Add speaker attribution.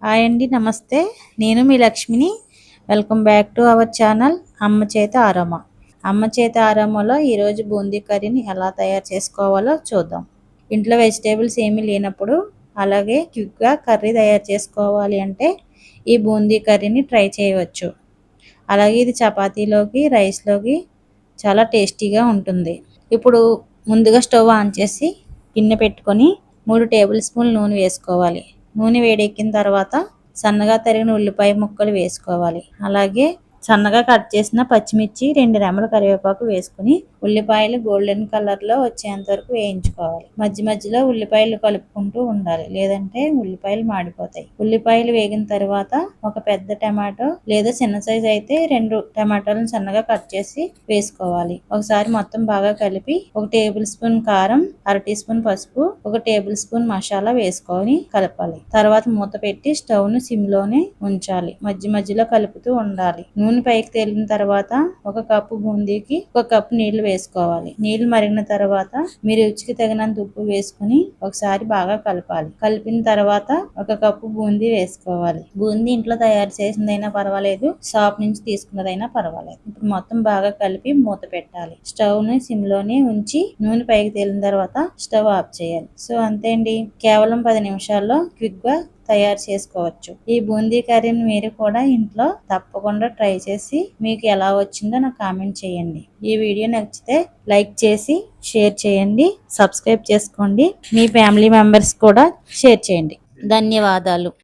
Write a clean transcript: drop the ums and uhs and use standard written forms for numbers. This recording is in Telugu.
Speaker 1: హాయ్ అండి, నమస్తే. నేను మీ లక్ష్మిని. Welcome back to our channel అమ్మ చేత ఆరామ. అమ్మ చేత ఆరామలో ఈరోజు బూందీ కర్రీని ఎలా తయారు చేసుకోవాలో చూద్దాం. ఇంట్లో వెజిటేబుల్స్ ఏమీ లేనప్పుడు అలాగే క్విక్గా కర్రీ తయారు చేసుకోవాలి అంటే ఈ బూందీ కర్రీని ట్రై చేయవచ్చు. అలాగే ఇది చపాతీలోకి, రైస్లోకి చాలా టేస్టీగా ఉంటుంది. ఇప్పుడు ముందుగా స్టవ్ ఆన్ చేసి గిన్నె పెట్టుకొని 3 టేబుల్ స్పూన్లు నూనె వేసుకోవాలి. నూనె వేడెక్కిన తర్వాత సన్నగా తరిగిన ఉల్లిపాయ ముక్కలు వేసుకోవాలి. అలాగే సన్నగా కట్ చేసిన పచ్చిమిర్చి, 2 రెమ్మల కరివేపాకు వేసుకుని ఉల్లిపాయలు గోల్డెన్ కలర్లో వచ్చేంత వరకు వేయించుకోవాలి. మధ్యలో ఉల్లిపాయలు కలుపుకుంటూ ఉండాలి, లేదంటే ఉల్లిపాయలు మాడిపోతాయి. ఉల్లిపాయలు వేగిన తర్వాత ఒక పెద్ద టమాటో లేదా చిన్న సైజు అయితే 2 టమాటాలను సన్నగా కట్ చేసి వేసుకోవాలి. ఒకసారి మొత్తం బాగా కలిపి 1 టేబుల్ స్పూన్ కారం, 1/2 టీ స్పూన్ పసుపు, 1 టేబుల్ స్పూన్ మసాలా వేసుకొని కలపాలి. తర్వాత మూత పెట్టి స్టవ్ ను సిమ్ లోనే ఉంచాలి. మధ్యలో కలుపుతూ ఉండాలి. నూనె పైకి తేలిన తర్వాత 1 కప్పు బూందీకి 1 కప్పు నీళ్లు వేసుకోవాలి. నీళ్లు మరిగిన తర్వాత మీరు రుచికి తగినంత ఉప్పు వేసుకుని ఒకసారి బాగా కలపాలి. కలిపిన తర్వాత 1 కప్పు బూందీ వేసుకోవాలి. బూందీ ఇంట్లో తయారు చేసిందైనా పర్వాలేదు, షాప్ నుంచి తీసుకున్నదైనా పర్వాలేదు. ఇప్పుడు మొత్తం బాగా కలిపి మూత పెట్టాలి. స్టవ్ ని సిమ్ లోనే ఉంచి నూనె పైకి తేలిన తర్వాత స్టవ్ ఆఫ్ చేయాలి. సో అంతే అండి, కేవలం 10 నిమిషాల్లో క్విక్ గా తయారు చేసుకోవచ్చు. ఈ బూందీ కర్రీని మీరు కూడా ఇంట్లో తప్పకుండా ట్రై చేసి మీకు ఎలా వచ్చిందో నాకు కామెంట్ చేయండి. ఈ వీడియో నచ్చితే లైక్ చేసి షేర్ చేయండి, సబ్స్క్రైబ్ చేసుకోండి. మీ ఫ్యామిలీ మెంబర్స్ కూడా షేర్ చేయండి. ధన్యవాదాలు.